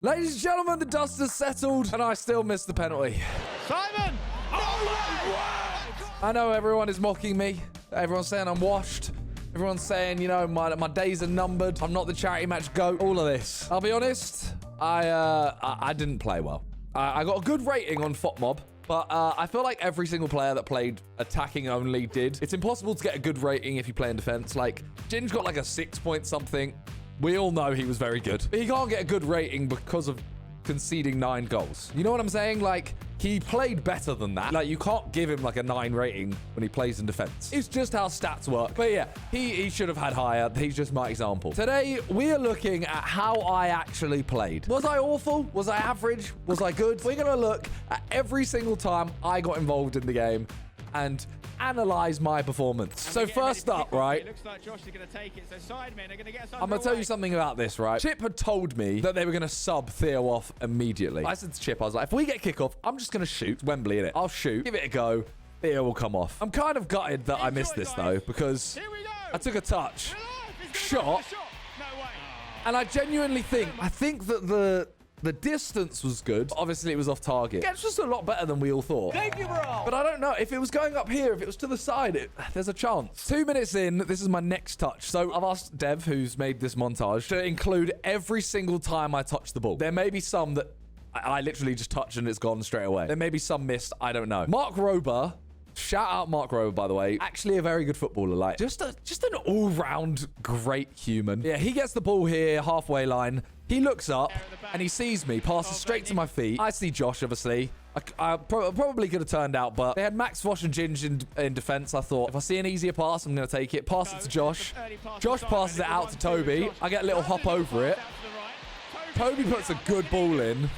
Ladies and gentlemen, the dust has settled, and I still missed the penalty. Simon! I know everyone is mocking me. Everyone's saying I'm washed. Everyone's saying, you know, my days are numbered. I'm not the charity match GOAT. All of this. I'll be honest, I didn't play well. I got a good rating on FOTMob, but I feel like every single player that played attacking only did. It's impossible to get a good rating if you play in defense. Like, Ginge got like a 6 point something. We all know he was very good. But he can't get a good rating because of conceding 9 goals. You know what I'm saying? Like, he played better than that. Like, you can't give him like a 9 rating when he plays in defense. It's just how stats work. But yeah, he should have had higher. He's just my example. Today, we are looking at how I actually played. Was I awful? Was I average? Was I good? We're going to look at every single time I got involved in the game and analyze my performance. So first up, right? It looks like Josh is going to take it. So Sidemen are going to get us. I'm going to tell you something about this, right? Chip had told me that they were going to sub Theo off immediately. I said to Chip, I was like, if we get kickoff, I'm just going to shoot. Wembley, innit? I'll shoot. Give it a go. Theo will come off. I'm kind of gutted that I missed this, though, because I took a touch, shot, and I genuinely think, that the distance was good. Obviously, it was off target. Yeah, it's just a lot better than we all thought. Thank you, bro. But I don't know. If it was going up here, if it was to the side, there's a chance. 2 minutes in, this is my next touch. So I've asked Dev, who's made this montage, to include every single time I touch the ball. There may be some that I literally just touch and it's gone straight away. There may be some missed. I don't know. Mark Rober. Shout out Mark Rober, by the way. Actually a very good footballer. Like, just an all-round great human. Yeah, he gets the ball here, halfway line. He looks up and he sees me, passes straight to my feet. I see Josh, obviously. I probably could have turned out, but they had Max, Vosh, and Ginge in defense. I thought, if I see an easier pass, I'm going to take it. Pass it to Josh. Josh passes it out to Toby. I get a little hop over it. Toby puts a good ball in.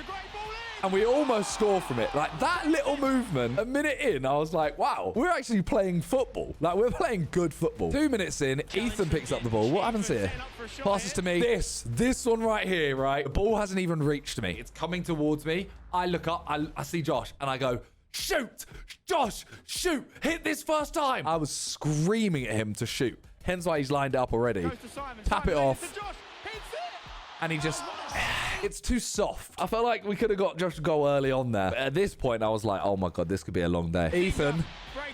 And we almost score from it. Like, that little movement, a minute in, I was like, wow, we're actually playing football. Like, we're playing good football. 2 minutes in, Ethan picks up the ball. What happens here? Passes to me. This one right here, right? The ball hasn't even reached me. It's coming towards me. I look up, I see Josh, and I go, shoot! Josh, shoot! Hit this first time! I was screaming at him to shoot. Hence why he's lined up already. Tap it off. And he just... It's too soft. I felt like we could have got Josh to go early on there. But at this point, I was like, oh my God, this could be a long day. Ethan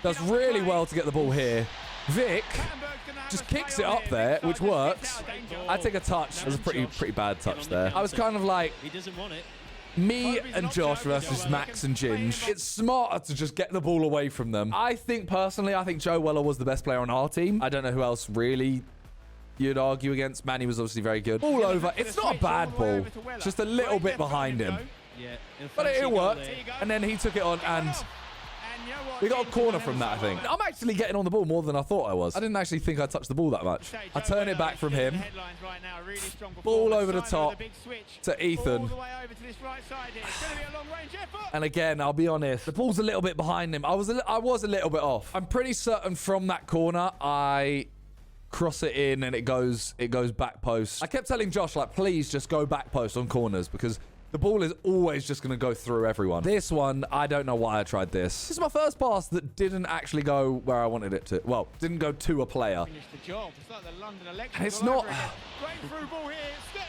does really well to get the ball here. Vic just kicks it up there, which works. I take a touch. It was a pretty bad touch there. I was kind of like... He doesn't want it. Me and Josh versus Max and Ginge. It's smarter to just get the ball away from them. I think, personally, Joe Weller was the best player on our team. I don't know who else really... you'd argue against. Manny was obviously very good. Ball over. It's not a bad ball. Just a little bit behind him. But it worked. And then he took it on and we got a corner from that, I think. I'm actually getting on the ball more than I thought I was. I didn't actually think I touched the ball that much. I turn it back from him. Ball over the top to Ethan. And again, I'll be honest, the ball's a little bit behind him. I was a little bit off. I'm pretty certain from that corner, I... cross it in and it goes back post. I kept telling Josh, like, please just go back post on corners because the ball is always just going to go through everyone. This one, I don't know why I tried this. This is my first pass that didn't actually go where I wanted it to. Well, didn't go to a player. Finished the job. It's like the London election. And it's not... Great through ball here. Sketch.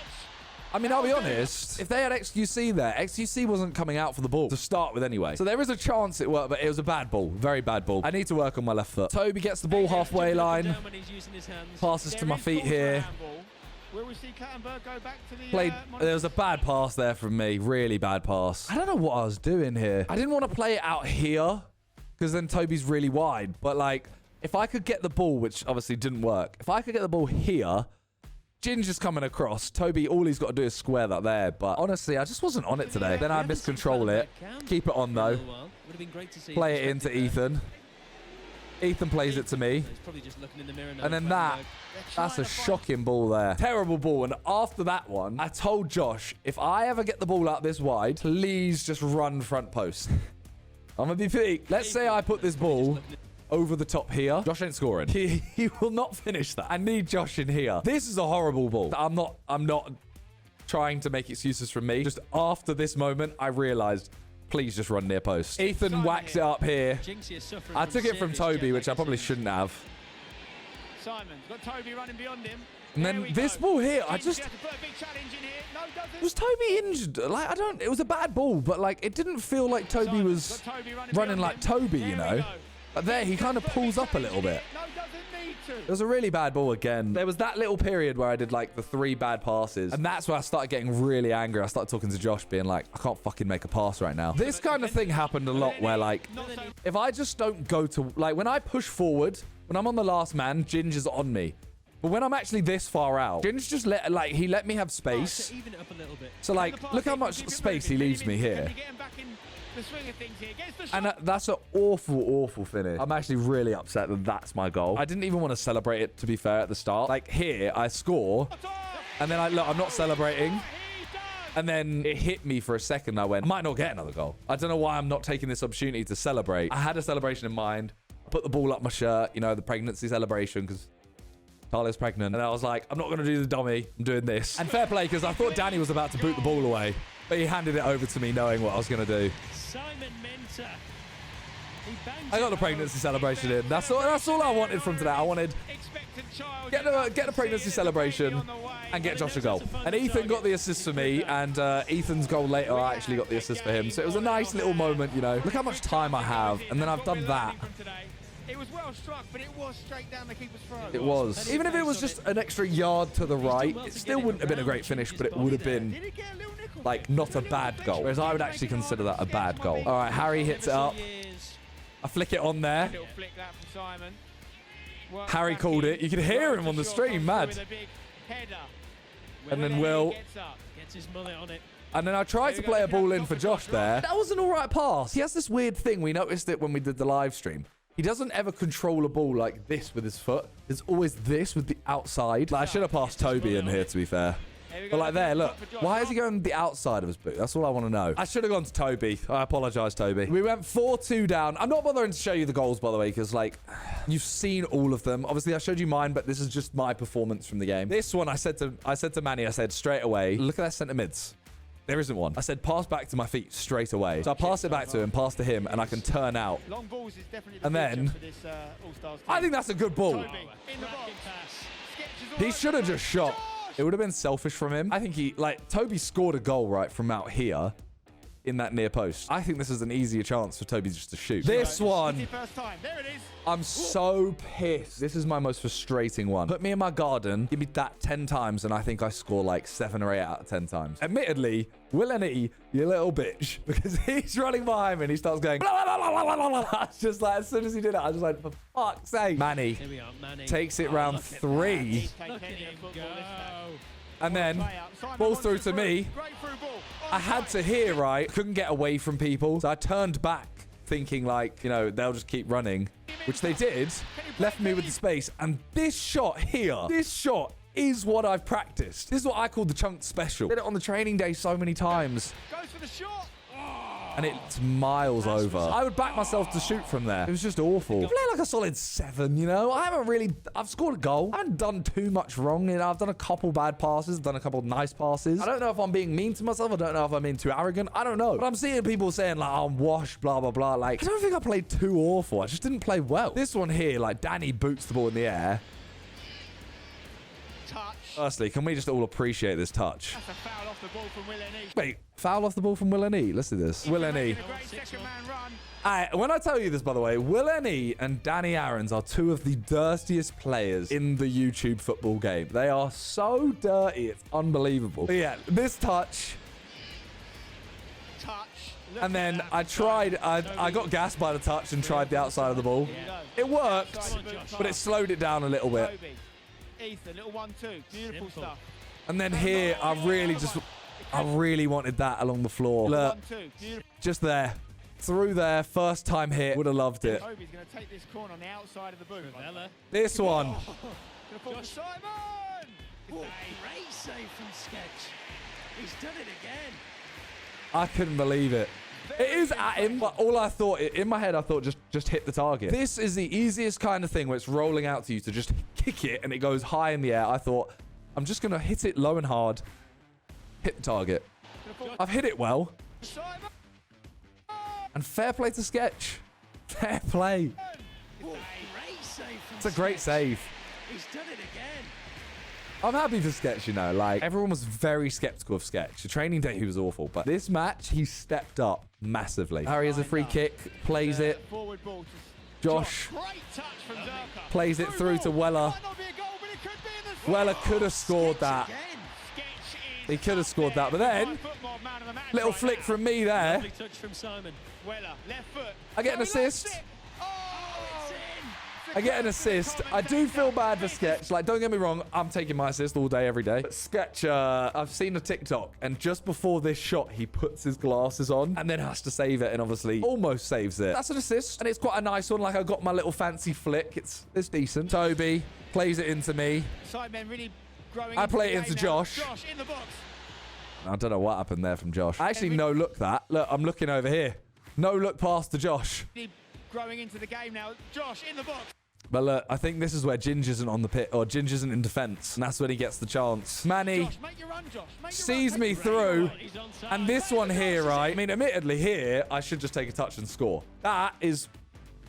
I mean, I'll be honest. If they had XQC there, XQC wasn't coming out for the ball to start with anyway. So there is a chance it worked, but it was a bad ball. Very bad ball. I need to work on my left foot. Toby gets the ball halfway line. Passes to my feet here. Will we see Clattenburg go back to the... There was a bad pass there from me. Really bad pass. I don't know what I was doing here. I didn't want to play it out here because then Toby's really wide. But, like, if I could get the ball, which obviously didn't work. If I could get the ball here... Ginger's coming across. Toby, all he's got to do is square that there. But honestly, I just wasn't on it today. Then I miscontrol it. Keep it on, though. Play it into Ethan. Ethan plays it to me. And then that's a shocking ball there. Terrible ball. And after that one, I told Josh, if I ever get the ball out this wide, please just run front post. I'm going to be peak. Let's say I put this ball... over the top here. Josh ain't scoring. He will not finish that. I need Josh in here. This is a horrible ball. I'm not trying to make excuses from me. Just after this moment, I realized, please just run near post. Ethan whacks it up here. I took it from Toby, which I probably shouldn't have. Simon's got Toby running beyond him. And then this ball here, I just... Was Toby injured? Like, I don't... It was a bad ball, but, like, it didn't feel like Toby was running like Toby, you know? But there, he kind of pulls up a little bit. It was a really bad ball again. There was that little period where I did, like, the 3 bad passes. And that's where I started getting really angry. I started talking to Josh, being like, I can't fucking make a pass right now. This kind of thing happened a lot where, like, if I just don't go to... Like, when I push forward, when I'm on the last man, Ginger's on me. But when I'm actually this far out, Ginge just he let me have space. So, like, look how much space he leaves me here. And that's an awful, awful finish. I'm actually really upset that that's my goal. I didn't even want to celebrate it, to be fair, at the start. Like, here, I score, and then look, I'm not celebrating. And then it hit me for a second. I went, I might not get another goal. I don't know why I'm not taking this opportunity to celebrate. I had a celebration in mind. I put the ball up my shirt, you know, the pregnancy celebration, because Talia's pregnant. And I was like, I'm not going to do the dummy. I'm doing this. And fair play, because I thought Danny was about to boot the ball away. But he handed it over to me knowing what I was going to do. Sidemen. I got the pregnancy celebration in. That's all I wanted from today. I wanted get the pregnancy celebration and get Josh a goal. And Ethan got the assist for me, and Ethan's goal later, I actually got the assist for him. So it was a nice little moment, you know. Look how much time I have, and then I've done that. It was well struck, but it was straight down the keeper's throat. It was. Even if it was just an extra yard to the right, it still wouldn't have been a great finish, but it would have been, like, not a bad goal. Whereas I would actually consider that a bad goal. All right, Harry hits it up. I flick it on there. Harry called it. You could hear him on the stream, mad. And then Will. And then I tried to play a ball in for Josh there. That was an all right pass. He has this weird thing. We noticed it when we did the live stream. He doesn't ever control a ball like this with his foot. It's always this with the outside. Like, I should have passed Toby in here, to be fair. But like there, look. Why is he going the outside of his boot? That's all I want to know. I should have gone to Toby. I apologize, Toby. We went 4-2 down. I'm not bothering to show you the goals, by the way, because, like, you've seen all of them. Obviously, I showed you mine, but this is just my performance from the game. This one, I said to Manny, I said straight away, look at that centre mids. There isn't one. I said, pass back to my feet straight away. So I pass it back to him, pass to him, and I can turn out. Long balls is definitely and then, I think that's a good ball. He should have just shot. It would have been selfish from him. I think Toby scored a goal, right, from out here in that near post. I think this is an easier chance for Toby just to shoot. This one, I'm so pissed. This is my most frustrating one. Put me in my garden, give me that 10 times, and I think I score like 7 or 8 out of 10 times. Admittedly, Will and E, you little bitch, because he's running behind me and he starts going, blah, blah, blah, blah, blah, blah, blah. It's just like, as soon as he did it, I was just like, for fuck's sake. Manny takes it round 3. And then balls through to me. I had to hear, right? Couldn't get away from people. So I turned back thinking, like, you know, they'll just keep running, which they did. Left me with the space. And this shot here, this shot is what I've practiced. This is what I call the chunked special. Did it on the training day so many times. Goes for the shot. And it's miles over. I would back myself to shoot from there. It was just awful. I've played like a solid 7, you know? I've scored a goal. I haven't done too much wrong. You know, I've done a couple bad passes. I've done a couple nice passes. I don't know if I'm being mean to myself. I don't know if I'm being too arrogant. I don't know. But I'm seeing people saying, like, oh, I'm washed, blah, blah, blah. Like, I don't think I played too awful. I just didn't play well. This one here, like, Danny boots the ball in the air. Touch. Firstly, can we just all appreciate this touch? That's a foul off the ball from Will and E. Wait, foul off the ball from Will and E. Let's do this. Will and E. When I tell you this, by the way, Will and E and Danny Aarons are 2 of the dirtiest players in the YouTube football game. They are so dirty, it's unbelievable. But yeah, this touch. And then I got gassed by the touch and tried the outside of the ball. It worked, but it slowed it down a little bit. Ethan, little 1-2, beautiful stuff. And then here, I really wanted that along the floor. Look, just there, through there, first time hit, would have loved it. Toby's going to take this corner on the outside of the boot. This one. Simon! Great save from Sketch. He's done it again. I couldn't believe it. It is at him, but all I thought, in my head, I thought just hit the target. This is the easiest kind of thing where it's rolling out to you to just kick it and it goes high in the air. I thought, I'm just going to hit it low and hard, hit the target. I've hit it well. And fair play to Sketch. Fair play. It's a great save. He's done it again. I'm happy for Sketch, you know. Like, everyone was very skeptical of Sketch. The training day, he was awful. But this match, he stepped up massively. Harry has a free kick, plays it. Forward ball to Josh Great touch from Zerka. plays it through to Weller. Might not be a goal, but it could be in the Weller could have scored that. Sketch is He could have scored that. But there. then, Football man of the match little right flick now. from me there. Lovely touch from Simon. Weller, left foot. I get an So he assist. lets it. Oh, It's in. I get an assist. I do feel bad for Sketch. Like, don't get me wrong, I'm taking my assist all day, every day. But Sketch, I've seen a TikTok, and just before this shot, he puts his glasses on and then has to save it, and obviously almost saves it. That's an assist, and it's quite a nice one. Like, I got my little fancy flick. It's decent. Toby plays it into me. Sidemen really growing. I play it the into game now. Josh. Josh in the box. I don't know what happened there from Josh. I actually no-look that. Look, I'm looking over here. No-look pass to Josh. Really growing into the game now. Josh in the box. But look, I think this is where Ginge isn't on the pit, or Ginge isn't in defence, and that's when he gets the chance. Manny Josh, make your run, Josh. Make your sees run. me through, He's onside. and this one here, right? I mean, admittedly, here, I should just take a touch and score. That is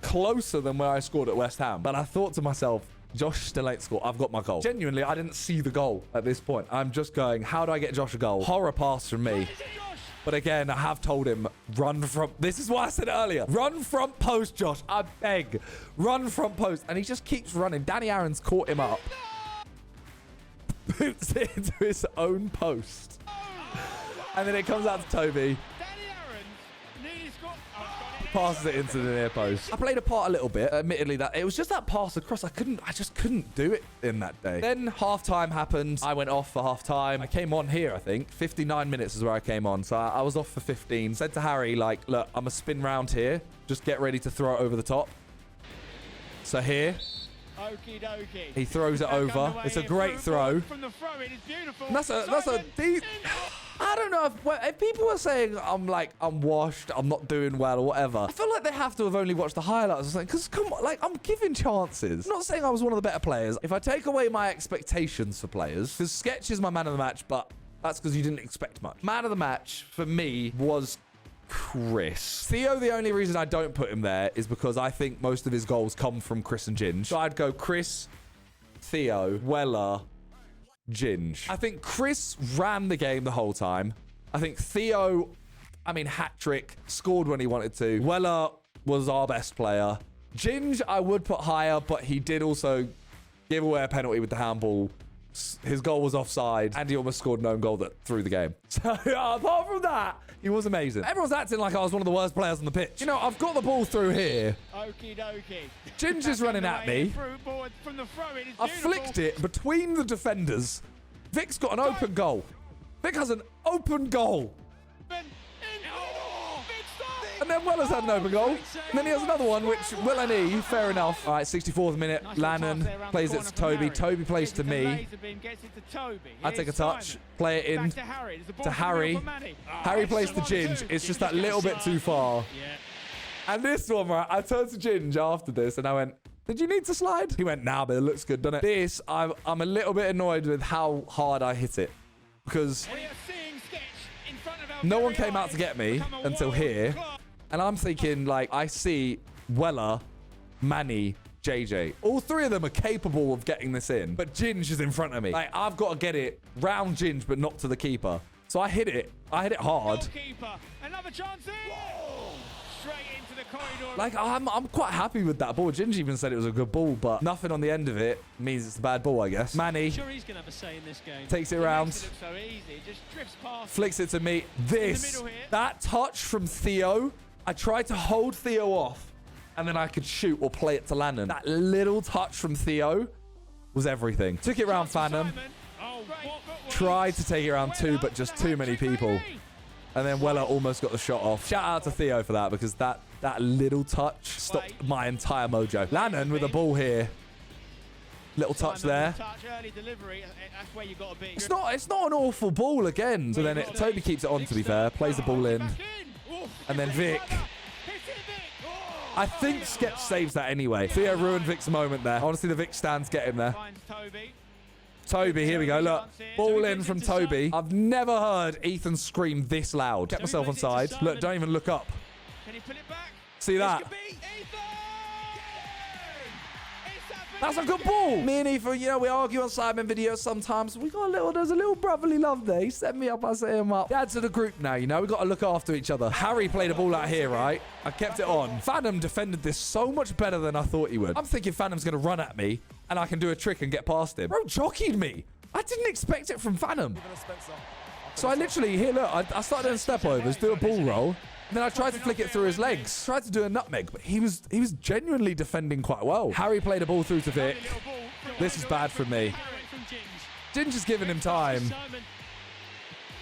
closer than where I scored at West Ham. But I thought to myself, Josh still ain't scored. I've got my goal. Genuinely, I didn't see the goal at this point. I'm just going, how do I get Josh a goal? Horror pass from me. Is it Josh? But again, I have told him, run from... This is what I said earlier. Run front post, Josh. I beg. Run front post. And he just keeps running. Danny Aaron's caught him up. Boots it into his own post. And then it comes out to Toby. Danny Aaron's nearly scored. Oh, got it. Passes it into the near post. I played a part a little bit. Admittedly, that it was just that pass across. I just couldn't do it in that day. Then half-time happened. I went off for half-time. I came on here, I think. 59 minutes is where I came on. So I was off for 15. Said to Harry, like, look, I'm a spin round here. Just get ready to throw it over the top. So here, Okie dokie. he throws it Back over. underway It's a here. great throw. From the throw, it is beautiful. And that's a Simon deep... in- I don't know if people are saying I'm washed, I'm not doing well or whatever. I feel like they have to have only watched the highlights or something. Because come on, like, I'm giving chances. I'm not saying I was one of the better players. If I take away my expectations for players, because Sketch is my man of the match, but that's because you didn't expect much. Man of the match for me was Chris. Theo, the only reason I don't put him there is because I think most of his goals come from Chris and Ginge. So I'd go Chris, Theo, Weller, Ginge. I think Chris ran the game the whole time. I think Theo, hat trick, scored when he wanted to. Weller was our best player. Ginge, I would put higher, but he did also give away a penalty with the handball. His goal was offside, and he almost scored an own goal that threw the game. So apart from that, he was amazing. Everyone's acting like I was one of the worst players on the pitch. You know, I've got the ball through here. Okie dokie. Ginge is running at me. From the throw, it is I beautiful. flicked it between the defenders. Vic's got an open goal. Vic has an open goal. And then Weller's had an open goal. And then he has another one, which Will and E, fair enough. All right, 64th minute, Lannon plays it to Toby. Toby plays to me. I take a touch, play it in to Harry. There's a ball to Harry. Harry plays to Ginge. It's just that little bit too far. Yeah. And this one, right, I turned to Ginge after this and I went, did you need to slide? He went, nah, but it looks good, doesn't it? This, I'm a little bit annoyed with how hard I hit it. Because no one came out to get me until here. And I'm thinking, like, I see Weller, Manny, JJ. All three of them are capable of getting this in. But Ginge is in front of me. Like, I've got to get it round Ginge, but not to the keeper. So I hit it. I hit it hard. Another chance in. Straight into the corridor. Like, I'm quite happy with that ball. Ginge even said it was a good ball, but nothing on the end of it means it's a bad ball, I guess. Manny Sure, he's going to have a say in this game. takes it Makes round. it look so easy. It just drifts past. Flicks it to me. This, middle here. that touch from Theo, I tried to hold Theo off, and then I could shoot or play it to Lannon. That little touch from Theo was everything. Took it round Phantom. Oh, Tried to take it around two, but just too many people. And then Weller almost got the shot off. Shout out to Theo for that, because that little touch stopped my entire mojo. Lannon with a ball here. Little touch there. Early delivery. That's where you got to be. It's not an awful ball again. So then Toby keeps it on, to be fair. Plays the ball in. And then Vic. I think Sketch saves that anyway. Theo ruined Vic's moment there. I want to see the Vic stands get him there. Toby, here we go. Look, ball in from Toby. I've never heard Ethan scream this loud. Get myself on side. Look, don't even look up. Can he put it back? See that? It's happening. That's a good ball. Me and Ethan, you know, we argue on Sidemen videos sometimes. There's a little brotherly love there. He set me up, I set him up. Add to the group now, you know. We got to look after each other. Harry played a ball out here, right? I kept it on. Phantom defended this so much better than I thought he would. I'm thinking Phantom's going to run at me and I can do a trick and get past him. Bro, jockeyed me. I didn't expect it from Phantom. So I literally, here, look, I started doing step overs, do a ball roll. And then I tried to flick it through his legs. Tried to do a nutmeg, but he was genuinely defending quite well. Harry played a ball through to Vic. This is bad for me. Ginger's giving him time.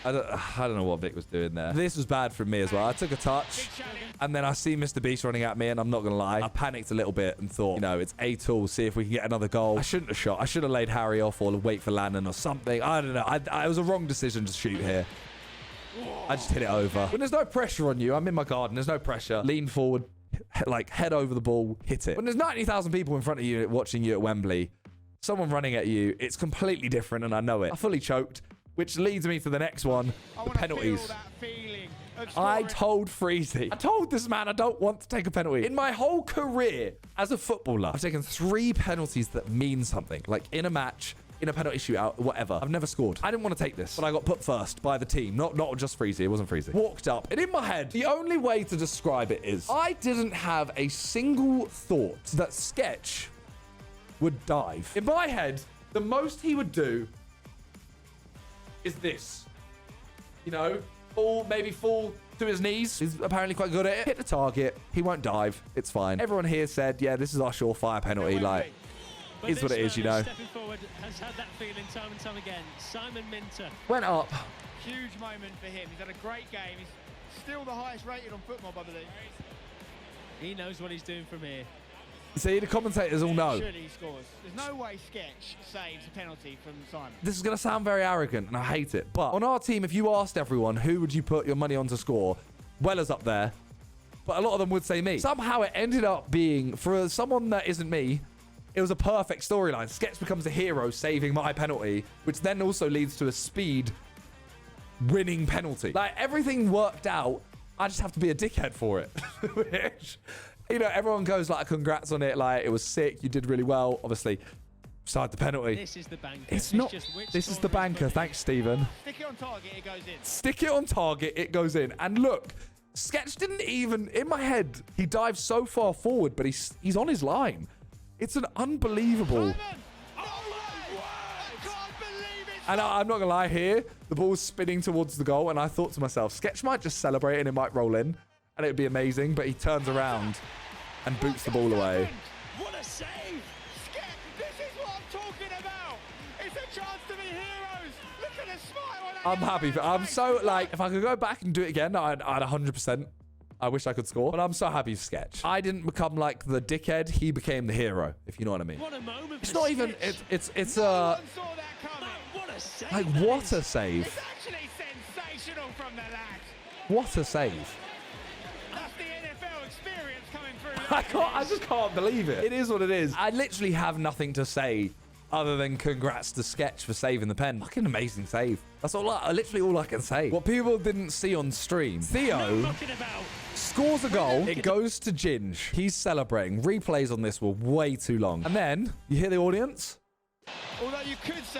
I don't know what Vic was doing there. This was bad for me as well. I took a touch, and then I see Mr. Beast running at me, and I'm not going to lie. I panicked a little bit and thought, you know, it's a tool. See if we can get another goal. I shouldn't have shot. I should have laid Harry off or wait for Lannon or something. I don't know. It was a wrong decision to shoot here. I just hit it over. When there's no pressure on you, I'm in my garden. There's no pressure. Lean forward, like head over the ball, hit it. When there's 90,000 people in front of you watching you at Wembley, someone running at you, it's completely different, and I know it. I fully choked, which leads me to the next one, the penalties. I told Freezy, I told this man I don't want to take a penalty. In my whole career as a footballer, I've taken 3 penalties that mean something, like in a match, in a penalty shootout, whatever. I've never scored. I didn't want to take this, but I got put first by the team. Not just Freezy. It wasn't Freezy. Walked up, and in my head, the only way to describe it is I didn't have a single thought that Sketch would dive. In my head, the most he would do is this. You know, maybe fall to his knees. He's apparently quite good at it. Hit the target. He won't dive. It's fine. Everyone here said, yeah, this is our surefire penalty. Like, is what it is, you know. Stepping forward has had that feeling time and time again. Sidemen Went up. Huge moment for him. He's had a great game. He's still the highest rated on FootMob, I believe. He knows what he's doing from here. See, the commentators all know. Surely he scores. There's no way Sketch saves a penalty from Simon. This is going to sound very arrogant, and I hate it. But on our team, if you asked everyone, who would you put your money on to score? Weller's up there. But a lot of them would say me. Somehow it ended up being, for someone that isn't me, it was a perfect storyline. Sketch becomes a hero saving my penalty, which then also leads to a speed winning penalty. Like, everything worked out. I just have to be a dickhead for it. Which, you know, everyone goes like, congrats on it. Like, it was sick. You did really well. Obviously, side the penalty. This is the banker. It's not. This is the banker. Thanks, Stephen. Stick it on target, it goes in. Stick it on target, it goes in. And look, Sketch didn't even, in my head, he dives so far forward, but he's on his line. It's an unbelievable. And I'm not going to lie here. The ball's spinning towards the goal. And I thought to myself, Sketch might just celebrate and it might roll in. And it would be amazing. But he turns around and boots the ball away. What a save! Sketch, this is what I'm talking about. It's a chance to be heroes. Look at the smile on I'm happy. I'm so, like, if I could go back and do it again, I'd 100%. I wish I could score, but I'm so happy for Sketch. I didn't become like the dickhead. He became the hero, if you know what I mean. What a moment. It's not even, it's What a save. like, what a save. It's actually sensational from the lad. What a save. That's the NFL experience coming through. I just can't believe it. It is what it is. I literally have nothing to say other than congrats to Sketch for saving the pen. Fucking amazing save. That's literally all I can say. What people didn't see on stream, Theo scores a goal. It goes to Ginge. He's celebrating. Replays on this were way too long. And then you hear the audience. Although you could say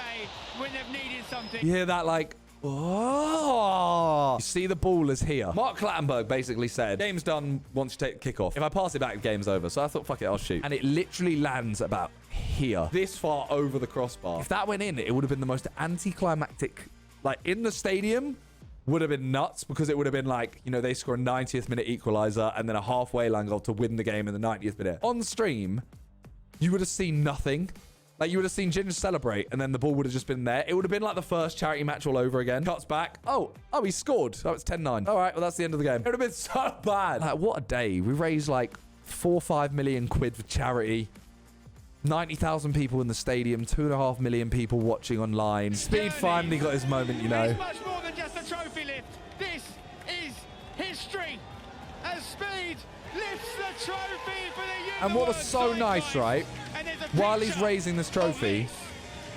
when they've needed something. You hear that like, oh. You see the ball is here. Mark Clattenburg basically said, game's done once you take the kickoff. If I pass it back, the game's over. So I thought, fuck it, I'll shoot. And it literally lands about here. This far over the crossbar. If that went in, it would have been the most anticlimactic, like in the stadium, would have been nuts because it would have been like, you know, they score a 90th minute equalizer and then a halfway line goal to win the game in the 90th minute. On stream, you would have seen nothing. Like, you would have seen Ginger celebrate, and then the ball would have just been there. It would have been like the first charity match all over again. Cuts back. Oh, he scored. Oh, it's 10-9. All right, well, that's the end of the game. It would have been so bad. Like, what a day. We raised like 4 or 5 million quid for charity. 90,000 people in the stadium. 2.5 million people watching online. Speed finally got his moment, you know. It's much more than just a trophy lift. This is history. As Speed lifts the trophy for the And what was so nice, right? While he's raising this trophy,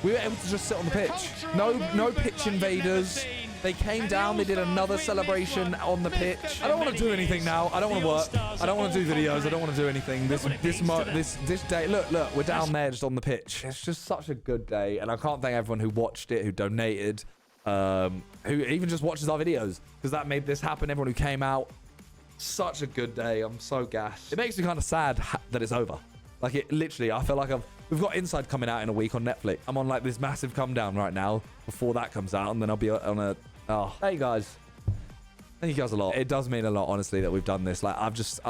we were able to just sit on the pitch. No pitch invaders. They came down, they did another celebration on the pitch. I don't want to do anything now. I don't want to work. I don't want to do videos. I don't want to do anything. This day, look, we're down there just on the pitch. It's just such a good day, and I can't thank everyone who watched it, who donated, who even just watches our videos, because that made this happen. Everyone who came out. Such a good day. I'm so gassed. It makes me kind of sad that it's over. Like, it literally, I feel like we've got Inside coming out in a week on Netflix. I'm on like this massive come down right now before that comes out, and then I'll be on a hey guys, thank you guys a lot. It does mean a lot, honestly, that we've done this. Like, I've just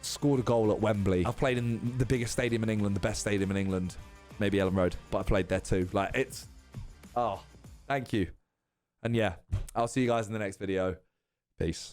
scored a goal at Wembley. I've played in the biggest stadium in England, the best stadium in England, maybe Ellen Road, but I played there too. Like, it's thank you. And yeah, I'll see you guys in the next video. Peace.